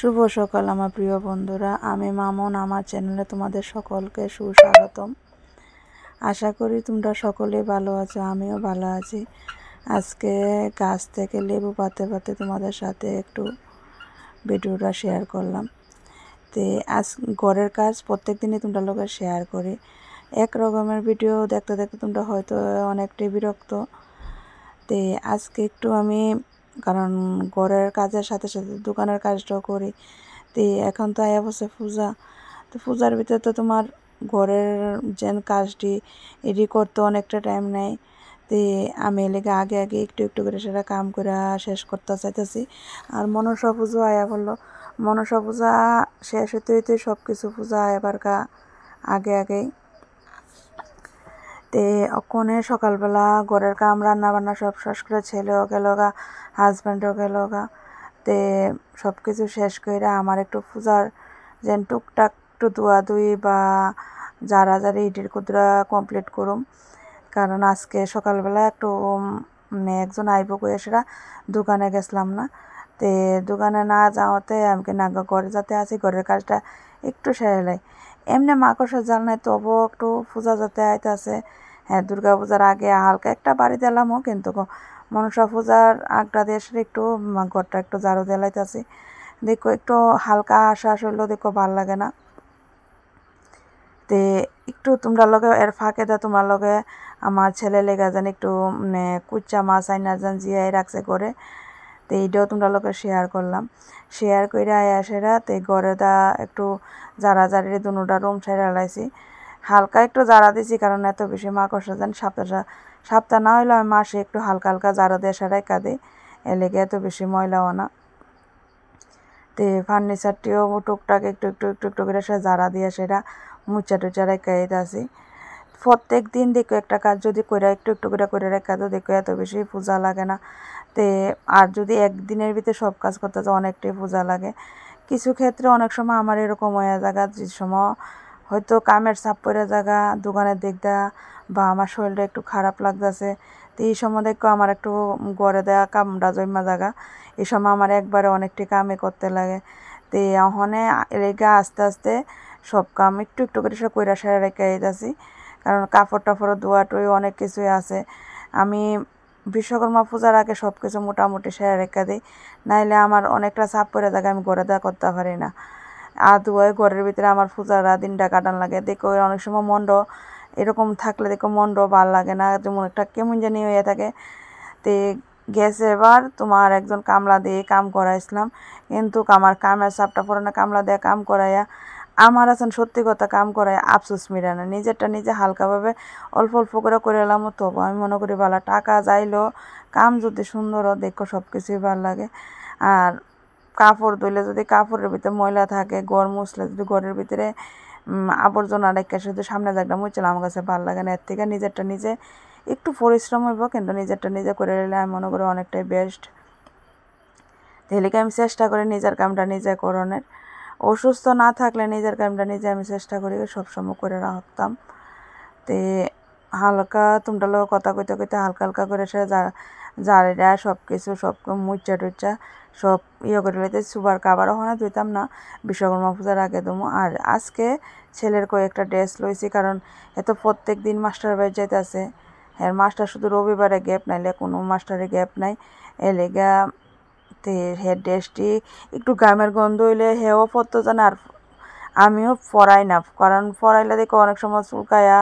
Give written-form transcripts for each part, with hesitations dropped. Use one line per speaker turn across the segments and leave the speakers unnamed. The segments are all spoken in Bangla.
শুভ সকাল আমার প্রিয় বন্ধুরা, আমি মামুন। আমার চ্যানেলে তোমাদের সকলকে সুস্বাগতম। আশা করি তোমরা সকলেই ভালো আছো, আমিও ভালো আছি। আজকে গাছ থেকে লেবু পাতে পাতে তোমাদের সাথে একটু ভিডিওটা শেয়ার করলাম। তে আজ ঘরের কাজ প্রত্যেক দিনই তোমরা লোকের শেয়ার করি। এক রকমের ভিডিও দেখতে দেখতে তোমরা হয়তো অনেকটাই বিরক্ত। তে আজকে একটু আমি, কারণ ঘরের কাজের সাথে সাথে দোকানের কাজটাও করি। তো এখন তো আয়া বসে পূজা, তো পূজার ভিতরে তো তোমার ঘরের যে কাজটি এটি করতে অনেকটা টাইম নেয়। তো আমি লেগে আগে আগে একটু একটু করে সেটা কাম করে শেষ করতে চাইতেছি। আর মনসা পুজো আয়া বললো, মনসা পূজা শেষ হতে হইতে সব কিছু পূজা আয়াবার আগে আগেই। তে ওখানে সকালবেলা ঘরের কাম রান্না বান্না সব শেষ করে ছেলেও গেল গা, হাজব্যান্ডও গেল গা। তে সব কিছু শেষ করে আমার একটু পূজার যেন টুকটাক একটু ধোয়াধুয়ি বা জারি ইটের কুদরা কমপ্লিট করুম। কারণ আজকে সকালবেলা একটু একজন আইব কয়ে সেটা দোকানে গেছিলাম না। তে দোকানে না যাওয়াতে আমাকে না ঘরে যাতে আছি, ঘরের কাজটা একটু সেরেলাই। এমনি মাকড়সার জাল নাই, তবুও একটু পূজা যাতে আইতে আছে। হ্যাঁ, দুর্গা পূজার আগে হালকা একটা বাড়ি দিলামও, কিন্তু মনসা পূজার আগটা দিয়ে একটু ঘরটা একটু ঝাড়ু দিলাইতেছি। দেখো একটু হালকা আশ্বাস হইলেও দেখো ভাল লাগে না। তে একটু তোমরা লগে এর ফাঁকে দা তোমার লগে আমার ছেলে লেগা যেন একটু কুচ্চা মাছ আইনা যেন জিয়াই রাখছে করে। তো এইটাও তোমরা লোকে শেয়ার করলাম। শেয়ার করে সেরা তো ঘরে দা একটু জারি দুটা রুম সেরা লাইছি। হালকা একটু জারা দিছি, কারণ এত বেশি মাকড়সা যেন সপ্তাহ না হইলেও আমি মাসে একটু হালকা হালকা জারা দিয়ে সেরাই কাঁদে, এ লেগে এত বেশি ময়লাও না। তে ফার্নিচারটিও টুকটাক একটু একটু একটু একটু করে সে জারা দিয়ে সেটা মুচা টুচা রেখে দিতেছি। প্রত্যেক দিন দেখো একটা কাজ যদি করে একটু একটু করে রেখা তো দেখো এত বেশি পূজা লাগে না। তে আর যদি একদিনের ভিতরে সব কাজ করতে তো অনেকটাই পূজা লাগে। কিছু ক্ষেত্রে অনেক সময় আমার এরকম হয়ে জায়গা, যে সময় হয়তো কামের চাপ পড়ে জায়গা, দোকানের দিকটা বা আমার শরীরটা একটু খারাপ লাগতেছে, তো এই সময় দেখো আমার একটু গড়ে দেওয়া কামটা জমা জায়গা, এই সময় আমার একবারে অনেকটি কামে করতে লাগে। তো ওখানে লেগে আস্তে আস্তে সব কাম একটু একটু করে সে কইরা সেরে রেখে দিতেছি। কারণ কাপড় টাপড় ধোয়া টুই অনেক কিছুই আছে। আমি বিশ্বকর্মা পূজার আগে সব কিছু মোটামুটি সেরে রেখে দিই, নাইলে আমার অনেকটা চাপ পড়ে থাকে, আমি ঘরে দেওয়া করতে পারি না। আর ধোয়াই ঘরের ভিতরে আমার পূজার দিনটা কাটান লাগে। দেখো অনেক সময় মন্ড এরকম থাকলে দেখো মন্ড ভাল লাগে না, যেমন একটা কেমন জানি হয়ে থাকে। তে গেছে এবার তোমার একজন কামলা দিয়ে কাম করাইছিলাম, কিন্তু আমার কামের চাপটা পড়ে না, কামলা দিয়ে কাম করাইয়া আমার আছেন সত্যি কথা কাম করায় আফসোস মিলে না। নিজেরটা নিজে হালকাভাবে অল্প অল্প করে এলাম, তবু আমি মনে করি ভালো টাকা যাইলেও কাম যদি সুন্দরও দেখো সব কিছুই ভালো লাগে। আর কাপড় ধুইলে যদি কাপড়ের ভিতরে ময়লা থাকে, ঘর মুছলে যদি ঘরের ভিতরে আবর্জনা রেখে শুধু সামনে জায়গাটা মুছলে আমার কাছে ভালো লাগে না। এর থেকে নিজেরটা নিজে একটু পরিশ্রম হইব, কিন্তু নিজেরটা নিজে করে নিলে আমি মনে করি অনেকটাই বেস্ট। তাহলে আমি চেষ্টা করি নিজের কামটা নিজে করণের। অসুস্থ না থাকলে নিজের কামটা নিজে আমি চেষ্টা করি সবসময় করে রাখতাম। তে হালকা তোমরা লোক কথা কইতে কইতে হালকা হালকা করে সে জারিরা সব কিছু সব মুচা টুচা সব করে লইতে সুবার কাবার ওখানে ধুইতাম না, বিশ্বকর্মা পূজার আগে দমো। আর আজকে ছেলের কয়েকটা ড্রেস লইছি, কারণ এত প্রত্যেক দিন মাস্টার বাড়ি যাইতেছে। হ্যাঁ, মাস্টার শুধু রবিবারে গ্যাপ, নাইলে কোনো মাস্টারে গ্যাপ নাই। এ লেগা তে হের ড্রেসটি একটু গামের গন্ধ হইলে হেও পরতো জানে, আর আমিও পরাই না, কারণ পরাইলে দেখো অনেক সময় চুলকায়া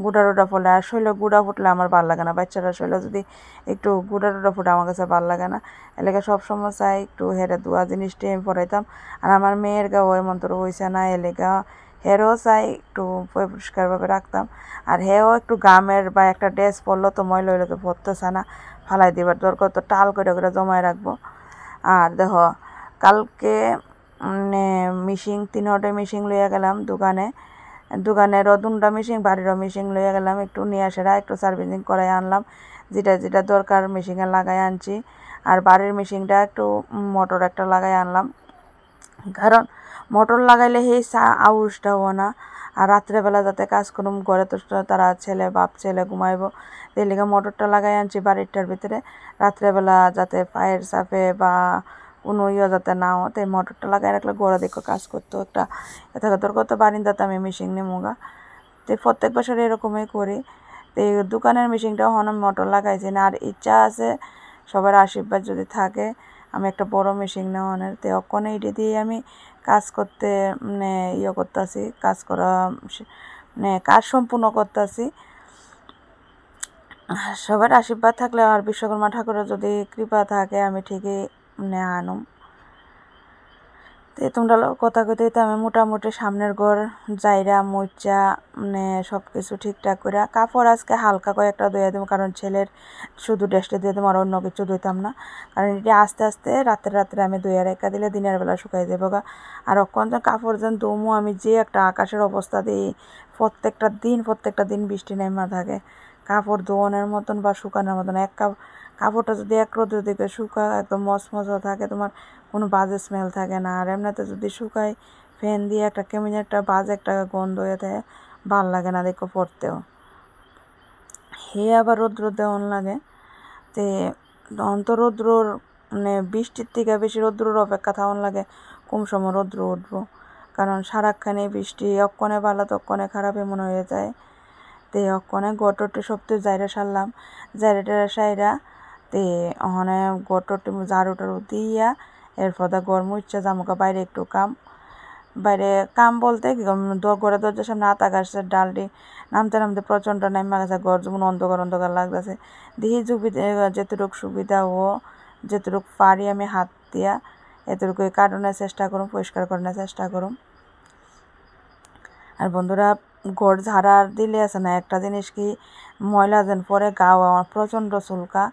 গুঁড়া টুডা ফলে, আর শৈলে গুঁড়া ফুটলে আমার ভাল লাগে না। বাচ্চারা শৈলে যদি একটু গুঁড়া টুডা ফুটে আমার কাছে ভাল লাগে না। এলাকা সবসময় চাই একটু হেরে ধোয়া জিনিসটি আমি পরাইতাম। আর আমার মেয়ের গাও এমন তোর হয়েছে না, এলাকা হেরও চাই একটু পরিষ্কারভাবে রাখতাম। আর হেও একটু গামের বা একটা ড্রেস পরলো তো ময়লা হইলে তো পরতেছে না, ফালাই দিবার দরকার তো টাল করে করে জমায় রাখবো। আর দেখো কালকে মিশিং 3টে মিশিং লইয়া গেলাম দোকানেরও 2টা মিশিং, বাড়িরও মিশিং লইয়া গেলাম, একটু নিয়ে আসে একটু সার্ভিসিং করাই আনলাম, যেটা যেটা দরকার মিশিংয়ে লাগাই আনছি। আর বাড়ির মিশিংটা একটু মোটর একটা লাগাই আনলাম, কারণ মোটর লাগাইলে সেই আউশটাও না। আর রাত্রেবেলা যাতে কাজ করুম, ঘরে তো তারা বাপ ছেলে ঘুমাইব, এর লিগে মোটরটা লাগাই আনছি বাড়িটার ভিতরে। রাত্রেবেলা যাতে পায়ের চাপে বা কোনো যাতে না হতে মোটরটা লাগাই রাখলে গড়া দেখো কাজ করতো একটা এটা তোর কত বারিন্দাতে আমি মেশিন নেমুগা। তো প্রত্যেক বছর এরকমই করি। তো এই দোকানের মেশিনটাও হন আমি মোটর লাগাইছি না, আর ইচ্ছা আছে সবার আশীর্বাদ যদি থাকে আমি একটা বড় মেশিন নেওয়ানের। তো অক্ষণে এটা দিয়ে আমি কাজ করতে মানে করতেছি, কাজ করা মানে কাজ সম্পূর্ণ করতেছি। সবার আশীর্বাদ থাকলে আর বিশ্বকর্মা ঠাকুরের যদি কৃপা থাকে আমি ঠিকই মানে আনুম। তো তোমরা কথা কইতে হইতে আমি মোটামুটি সামনের ঘর যাইরা মুচা মানে সব কিছু ঠিকঠাক করে কাপড় আজকে হালকা কয়েকটা ধুয়ে দেবো, কারণ ছেলের শুধু ড্রেসটা দিয়ে দেবো আর অন্য কিছু ধুইতাম না, কারণ এটা আস্তে আস্তে রাত্রে আমি ধুয়ে রেখা দিলে দিনের বেলা শুকাই যাবো গা। আর অক্ষণ কাপড় যেন ধুমো আমি যে একটা আকাশের অবস্থা দিই প্রত্যেকটা দিন বৃষ্টি নেমা থাকে, কাপড় ধোয়ানোর মতন বা শুকানোর মতন কাপড়টা যদি এক রোদের দিকে শুকা একদম মচমচ থাকে, তোমার কোনো বাজে স্মেল থাকে না। আর এমনিতে যদি শুকায় ফ্যান দিয়ে একটা কেমন একটা বাজে একটা গন্ধ হয়ে থাকে, ভাল লাগে না দেখো পরতেও। হে আবার রৌদ্র দেওয়ান লাগে। তে অন্ত রৌদ্রর মানে বৃষ্টির থেকে বেশি রৌদ্রর অপেক্ষা থাকুন লাগে কোন সময় রৌদ্র উঠবো, কারণ সারাক্ষণে বৃষ্টি অক্ষণে ভালো তো অক্ষণে খারাপ এমন হয়ে যায়। তে অক্ষণে গটরটি সবতে যাইরা সারলাম, যাইরা সাইরা তে ওখানে গটরটি ঝাড়ু টাড়ু দিয়া এরপর গরম ইচ্ছা জামুকা বাইরে একটু বাইরে কাম বলতে ঘরে দরজার সামনে আতা গাছের ডালটি নামতে প্রচণ্ড নামা গেছে, ঘর যেমন অন্ধকার লাগতেছে। দেখি যেটুকু সুবিধা ও যেটুকু পারি আমি হাত দিয়া এতটুকু কাটানোর চেষ্টা করুম, পরিষ্কার করানোর চেষ্টা করুম। আর বন্ধুরা ঘর ঝাড়া দিলে আছে না একটা জিনিস কি ময়লা যেন পরে গাও আমার প্রচণ্ড চুলকা।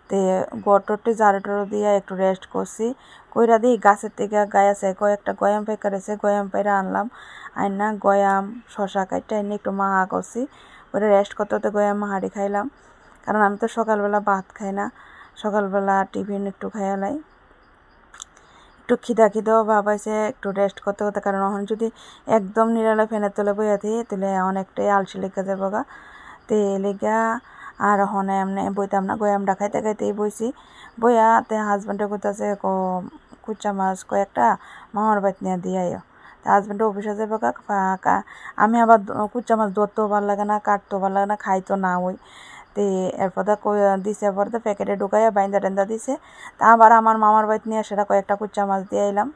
তে গটরটি ঝাড়ু টাড়ু দিয়ে একটু রেস্ট করছি, কইরা দিই গাছের থেকে গায়ে আছে কয়েকটা গয়াম পেকার আছে, গয়াম পাইরা আনলাম, আইনা গয়াম শশা কাটটা এনে একটু মাহা করছি, ওইটা রেস্ট করতে গয়াম মাহাড়ি খাইলাম, কারণ আমি তো সকালবেলা ভাত খাই না, সকালবেলা টিফিন একটু খাইয়ালাই একটু খিদাও ভাব আছে একটু রেস্ট করতে, কারণ এখন যদি একদম নিরালা ফ্যানের তলে বইয়া দিই তাহলে অনেকটাই আলসি লেগে যাবো গা। তে লেগা আর ওখানে এমনি বইতাম না, গয়ামটা খাইতেই বইছি, বইয়া তে হাজব্যান্ডে কইতাছে কুচা মাছ কয়েকটা মামার বাড়িত নিয়ে দিয়ে আইও। তা হাজব্যান্ডে অফিসে যাবো গা, আমি আবার কুচা মাছ ধরতেও ভালো লাগে না, কাটতেও ভালো লাগে না, খাইতো না ওই। তে এরপর দিছে পরে প্যাকেটে ঢুকাইয়া বাইন্দা টেন্দা দিছে, তা আবার আমার মামার বাড়িতে নিয়ে সেটা কয়েকটা কুচা মাছ দিয়ে এলাম।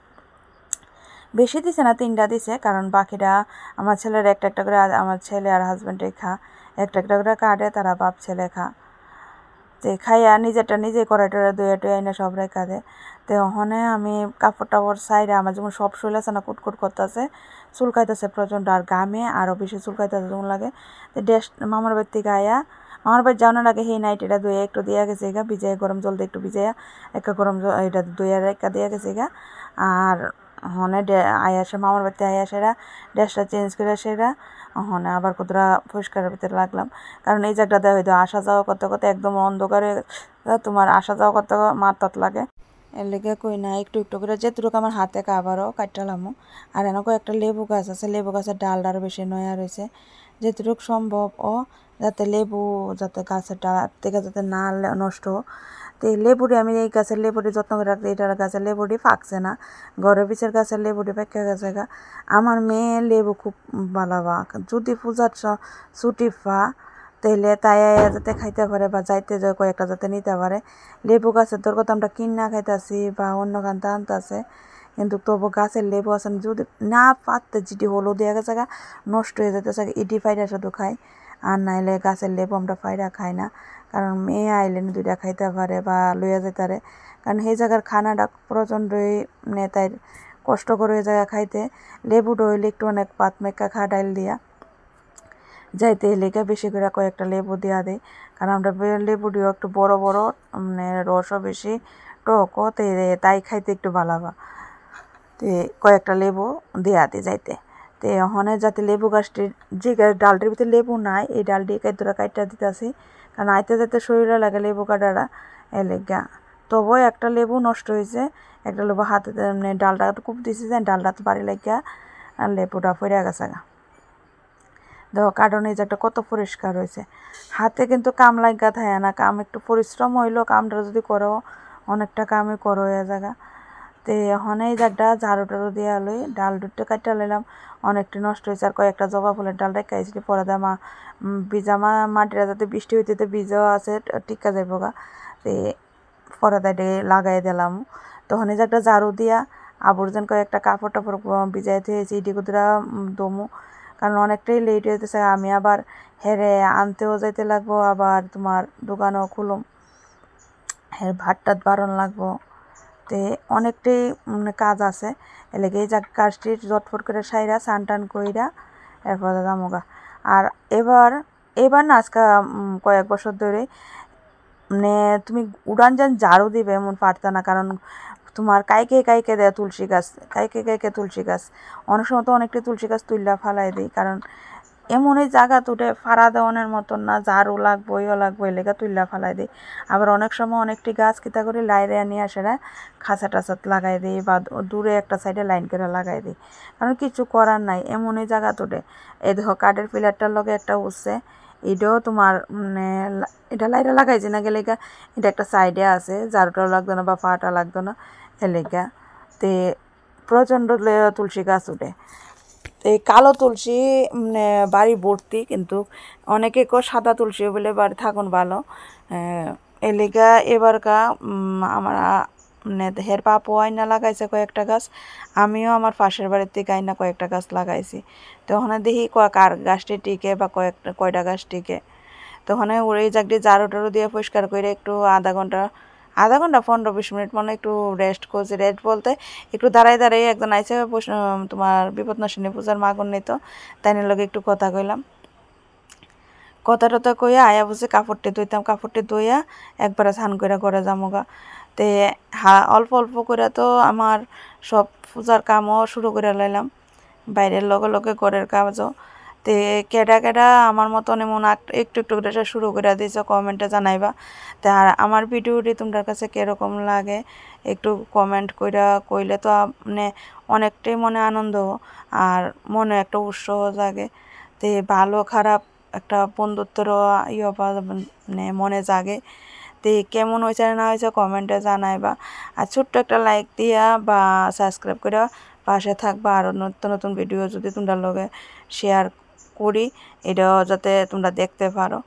বেশি দিছে না, 3টা দিছে, কারণ বাকিটা আমার ছেলের একটা করে আমার ছেলে আর হাজব্যান্ডে একটা করে কাটে, তারা বাপ ছেলে তো খাইয়া নিজেরটা নিজে কড়াইটা ধুয়ে টুয়ে এনে সব রেখা দেয়। তো ওখানে আমি কাপড় টাপড় সাইডে আমার যেমন সব শরীর আছে না কুটকুট করতেছে, চুলকাইতেছে প্রচণ্ড, আর গামে আরও বেশি চুলকাইতেছে যেমন লাগে। তো মামার বাড়ি থেকে আয়া মামার বাড়ি যাওয়ানোর আগে সেই নাইটিটা ধুয়ে একটু দিয়া গেছে গা, ভিজাইয়া গরম জল দিয়ে একটু ভিজাইয়া একটা গরম জল এটা ধুয়ে রেখা দিয়া গেছে গা। আর হনে আয়াসে মামার বাড়িতে আয়াসেরা ড্রেসটা চেঞ্জ করে সেরা হনে আবার কতটা পরিষ্কারের ভিতরে লাগলাম, কারণ এই জায়গাটা হয়তো আসা যাওয়া করতে একদম অন্ধকারে তোমার আসা যাওয়া করতে মাথাত লাগে। এর লেগে কই না একটু করে যেটুকু আমার হাতে আবারও কাটলামো। আর এনেকো একটা লেবু গাছ আছে, লেবু গাছের ডালটা আরও বেশি নয়া রয়েছে, যেটুকু সম্ভব যাতে লেবু যাতে গাছের ডাল থেকে যাতে না নষ্ট। তো এই লেবুটি আমি এই গাছের লেবুটি যত্ন করে রাখতে, এটার গাছের লেবুটি ফাঁকছে না, ঘরের পিছের গাছের লেবুটি পেকে গেছে গা। আমার মেয়ে লেবু খুব ভালোবা, যদি পূজার ছুটি তাইলে তাই যাতে খাইতে পারে বা যাইতে যায় কয়েকটা যাতে নিতে পারে। লেবু গাছের তোর কথা আমরা কিনা খাইতেছি বা অন্য কান্তা আনতেছে, কিন্তু তবু গাছের লেবু আছে যদি না পাততে যেটি হলুদ দিয়ে গেছে গা নষ্ট হয়ে যেতেছে, ইডি ফাইরা শুধু খাই, আর নাইলে গাছের লেবু আমরা ফাইরা খাই না, কারণ মেয়ে আইলে 2টা খাইতে পারে বা লইয়া যেতে পারে, কারণ সেই জায়গার খানাটা প্রচণ্ডই তাই কষ্ট করে ওই জায়গা খাইতে। লেবুটা হইলে একটু অনেক পাত মেকা খা ডাইল দিয়া যাইতে লেগে বেশি করে কয়েকটা লেবু দেওয়া দেয়, কারণ আমরা লেবুটিও একটু বড় মানে রসও বেশি টকও তাই খাইতে একটু ভালো। তে কয়েকটা লেবু দেওয়া দিই যাইতে। তো ওখানে যাতে লেবু গাছটির যে ডালটির ভিতরে লেবু নাই এই ডালটি কাইতরা কাইটা দিতেছি, কারণ আইতে যাতে শরীরে লাগে লেবু কাটারা এলেগা। তবুও একটা লেবু নষ্ট হয়েছে, একটা লেবু হাতে মানে ডালটা খুব দিছি যে ডালটা তো বাড়ি লাগিয়া আর লেবুটা ফিরে গেছে গা। দেখো কার্টনে এই জায়গাটা কত পরিষ্কার হয়েছে, হাতে কিন্তু কাম লাগা থাকে না, কাম একটু পরিশ্রম হইলো, কামটা যদি করো অনেকটা কামই করো এ জায়গা। তো এখন এই জায়গাটা ঝাড়ু টাড়ু দিয়ে লই ডাল দুটো কাটা লইলাম অনেকটা নষ্ট হয়েছে আর কয়েকটা জবা ফুলের ডাল রেখেছি পরে দামা ভিজামা মাটিটা যাতে বৃষ্টি হইতে ভিজাও আছে টিকা যাইব গা তো পরে দাইটে লাগাই দিলাম তখন এই জায়গাটা ঝাড়ু দিয়া আবর্জন কয়েকটা কাপড় টাপড় ভিজাই দিয়েছি ইডি কুদরা দমু কারণ অনেকটাই লেট হইতেছে আমি আবার হেরে আনতেও যাইতে লাগবো আবার তোমার দোকানও খুলুম হের ভাত টাত বারণ লাগবো তে অনেকটাই কাজ আছে এলাকা এই কাজটি জটফট করে সাইরা সান টান কইরা এরপরে দামোগা আর এবার না আজকে কয়েক বছর ধরে মানে তুমি উড়ান যান ঝাড়ু দিবে এমন পারতা না কারণ তোমার কাইকে দেয় তুলসী গাছ কাইকে তুলসী গাছ অনেক সময় তো অনেকটা তুলসী গাছ তুললা ফালাই দিই কারণ এমনই জায়গা তুটে ফাড়া দেওয়ানোর মতন না ঝাড়ু লাগবো ইয়ে লাগবো এলাকা তুললা ফালাই দিই আবার অনেক সময় অনেকটি গাছ কিতা করে লাইরে নিয়ে আসে না খাঁচা টাচাত লাগাই দিই বা দূরে একটা সাইডে লাইন করে লাগাই দিই কারণ কিছু করার নাই এমনই জায়গা তুটে এই দেখো কাঠের পিলারটার লগে একটা উঠছে এটাও তোমার মানে এটা লাইরে লাগাইছে না গেলে এটা একটা সাইডে আছে ঝাড়ুটাও লাগতো না বা পাটা লাগতো না এলেকা তে প্রচণ্ড তুলসী গাছ উঠে এই কালো তুলসী মানে বাড়ি ভর্তি কিন্তু অনেকে সাদা তুলসী বলে বাড়ি থাকুন ভালো এলিগা এবারকা আমার মানে হের পাপু আইনা লাগাইছে কয়েকটা গাছ আমিও আমার পাশের বাড়ির থেকে আইনা কয়েকটা গাছ লাগাইছি তখন দেখি কার গাছটি টিকে বা কয়টা গাছ টিকে তখন ওই জায়গাটি ঝাড়ু টাড়ু দিয়ে পরিষ্কার করে একটু আধা ঘন্টা 15-20 মিনিট মানে একটু রেস্ট করছি রেস্ট বলতে একটু দাঁড়াই একজন আইসে তোমার বিপদনাশিনী পূজার মাগুন নিত তাই লগে একটু কথা কইলাম কথা টথা কইয়া আয়া বসে কাপড়টি ধুইয়া একবারে স্নান করে ঘরে যামোগা তে অল্প অল্প করে তো আমার সব পূজার কামও শুরু করে লাইলাম বাইরের লগে ঘরের কাজও তে কেডা আমার মতন এমন একটু করে শুরু করে দিয়েছ কমেন্টে জানাইবা তা আর আমার ভিডিওটি তোমার কাছে কীরকম লাগে একটু কমেন্ট কইরা কইলে তো মানে অনেকটাই মনে আনন্দ আর মনে একটা উৎসাহ জাগে তে ভালো খারাপ একটা বন্ধুত্বর মানে মনে জাগে তে কেমন হয়েছে না হয়েছে কমেন্টে জানাইবা আর ছোট্ট একটা লাইক দিয়া বা সাবস্ক্রাইব করে পাশে থাকবা আর নতুন ভিডিও যদি তোমরা লগে শেয়ার করি এটাও যাতে তোমরা দেখতে পারো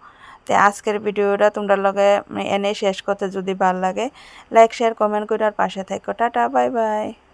তো আজকের ভিডিওটা তোমরা লগে এনে শেষ করতে যদি ভালো লাগে লাইক শেয়ার কমেন্ট করে আর পাশে থাকো টাটা বাই বাই।